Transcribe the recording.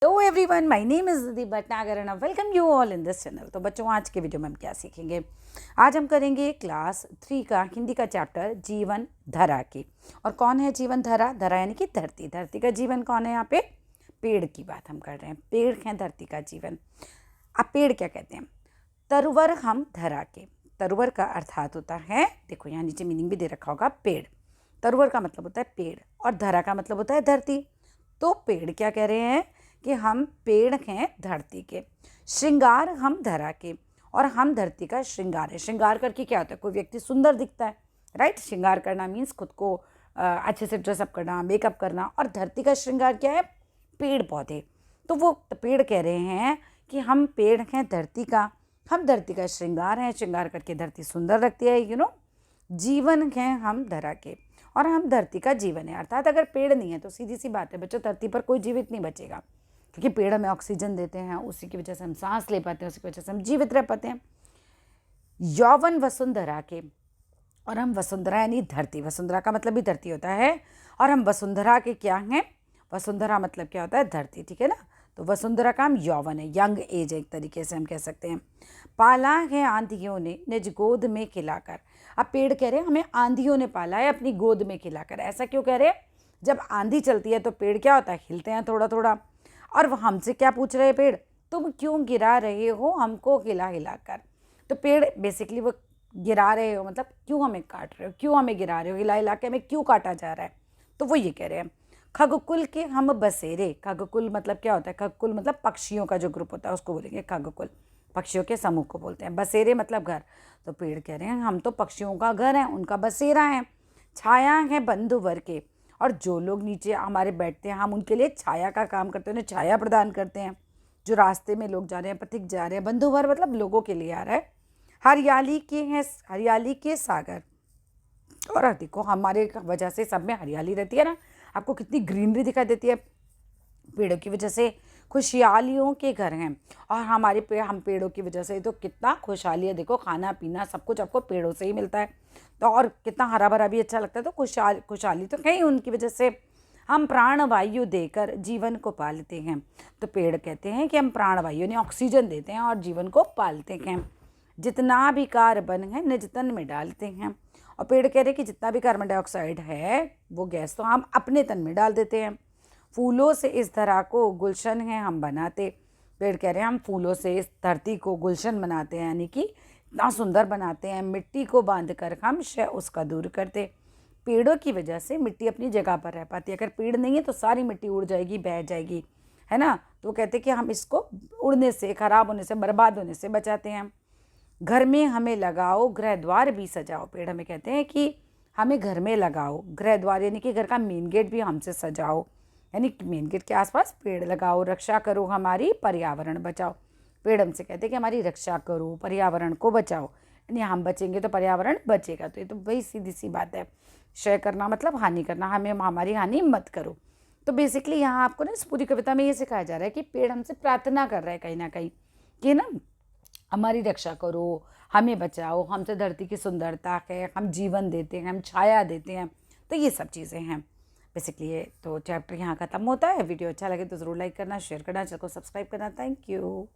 Hello everyone, my name is Deep Bhatnagar and I welcome you all in this channel. तो बच्चों, आज के video में हम क्या सीखेंगे? आज हम करेंगे क्लास 3 का हिंदी का चैप्टर जीवन धरा की। और कौन है जीवन धरा? धरा यानी कि धरती। धरती का जीवन कौन है? यहाँ पे पेड़ की बात हम कर रहे हैं। पेड़ हैं धरती का जीवन। अब पेड़ क्या कहते हैं? तरवर हम धरा के। तरवर का अर्थात होता है, देखो यहाँ नीचे मीनिंग भी दे रखा होगा, पेड़। तरवर का मतलब होता है पेड़ और धरा का मतलब होता है धरती। तो पेड़ क्या कह रहे हैं कि हम पेड़ हैं धरती के, श्रृंगार हम धरा के, और हम धरती का श्रृंगार है। श्रृंगार करके क्या होता है? कोई व्यक्ति सुंदर दिखता है, राइट। श्रृंगार करना मीन्स खुद को अच्छे से ड्रेसअप करना, मेकअप करना। और धरती का श्रृंगार क्या है? पेड़ पौधे। तो वो पेड़ कह रहे हैं कि हम पेड़ हैं धरती का, हम धरती का श्रृंगार हैं। श्रृंगार करके धरती सुंदर लगती है, जीवन हैं हम धरा के, और हम धरती का जीवन है। अर्थात अगर पेड़ नहीं है तो सीधी सी बात है बच्चों, धरती पर कोई जीवित नहीं बचेगा, क्योंकि पेड़ हमें ऑक्सीजन देते हैं, उसी की वजह से हम सांस ले पाते हैं, उसी की वजह से हम जीवित रह पाते हैं। यौवन वसुंधरा के, और हम वसुंधरा यानी धरती। वसुंधरा का मतलब भी धरती होता है, और हम वसुंधरा के क्या हैं? वसुंधरा मतलब क्या होता है? धरती, ठीक है ना। तो वसुंधरा का हम यौवन है, यंग एज है, एक तरीके से हम कह सकते हैं। पाला है आंधियों ने निज गोद में खिलाकर। अब पेड़ कह रहे हैं हमें आंधियों ने पाला है अपनी गोद में खिलाकर। ऐसा क्यों कह रहे हैं? जब आंधी चलती है तो पेड़ क्या होता है? हिलते हैं थोड़ा थोड़ा। और वह हमसे क्या पूछ रहे हैं पेड़? तुम क्यों गिरा रहे हो हमको हिला हिलाकर? तो पेड़ बेसिकली वो गिरा रहे हो मतलब क्यों हमें काट रहे हो, क्यों हमें गिरा रहे हो, हिला हिला के हमें क्यों काटा जा रहा है? तो वो ये कह रहे हैं। खगकुल के हम बसेरे। खगकुल मतलब क्या होता है? खगकुल मतलब पक्षियों का जो ग्रुप होता है उसको बोलेंगे खगकुल। पक्षियों के समूह को बोलते हैं। बसेरे मतलब घर। तो पेड़ कह रहे हैं हम तो पक्षियों का घर है, उनका बसेरा है। छाया है बंधुवर के, और जो लोग नीचे हमारे बैठते हैं हम उनके लिए छाया का काम करते हैं, उन्हें छाया प्रदान करते हैं। जो रास्ते में लोग जा रहे हैं, पथिक जा रहे हैं, बंधुवर मतलब लोगों के लिए आ रहा है। हरियाली के हैं, हरियाली के सागर। और देखो हमारे वजह से सब में हरियाली रहती है ना, आपको कितनी ग्रीनरी दिखाई देती है। पेड़ों की वजह से खुशहालियों के घर हैं, और हमारे हम पेड़ों की वजह से तो कितना खुशहाली है। देखो खाना पीना सब कुछ आपको पेड़ों से ही मिलता है, तो और कितना हरा भरा भी अच्छा लगता है। तो खुशहाली तो है ही उनकी वजह से। हम प्राण वायु देकर जीवन को पालते हैं। तो पेड़ कहते हैं कि हम प्राण वायु यानी ऑक्सीजन देते हैं और जीवन को पालते हैं। जितना भी कार्बन है निज तन में डालते हैं। और पेड़ कह रहे हैं कि जितना भी कार्बन डाइऑक्साइड है वो गैस तो हम अपने तन में डाल देते हैं। फूलों से इस धरा को गुलशन है हम बनाते। पेड़ कह रहे हैं हम फूलों से इस धरती को गुलशन बनाते हैं, यानी कि इतना सुंदर बनाते हैं। मिट्टी को बांध कर हम क्षय उसका दूर करते। पेड़ों की वजह से मिट्टी अपनी जगह पर रह पाती है। अगर पेड़ नहीं है तो सारी मिट्टी उड़ जाएगी, बह जाएगी, है ना। तो कहते हैं कि हम इसको उड़ने से, खराब होने से, बर्बाद होने से बचाते हैं। घर में हमें लगाओ, गृह द्वार भी सजाओ। पेड़ हमें कहते हैं कि हमें घर में लगाओ, गृह द्वार यानी कि घर का मेन गेट भी हमसे सजाओ, यानी मेन गेट के आसपास पेड़ लगाओ। रक्षा करो हमारी, पर्यावरण बचाओ। पेड़ हमसे कहते हैं कि हमारी रक्षा करो, पर्यावरण को बचाओ, यानी हम बचेंगे तो पर्यावरण बचेगा। तो ये तो वही सीधी सी बात है। क्षय करना मतलब हानि करना, हमें हमारी हानि मत करो। तो बेसिकली यहाँ आपको ना इस पूरी कविता में ये सिखाया जा रहा है कि पेड़ हमसे प्रार्थना कर रहा है कहीं ना कहीं कि ना हमारी रक्षा करो, हमें बचाओ, हमसे धरती की सुंदरता है, हम जीवन देते हैं, हम छाया देते हैं। तो ये सब चीज़ें हैं बेसिकली। ये तो चैप्टर यहाँ ख़त्म होता है। वीडियो अच्छा लगे तो ज़रूर लाइक करना, शेयर करना, चैनल को सब्सक्राइब करना। Thank you.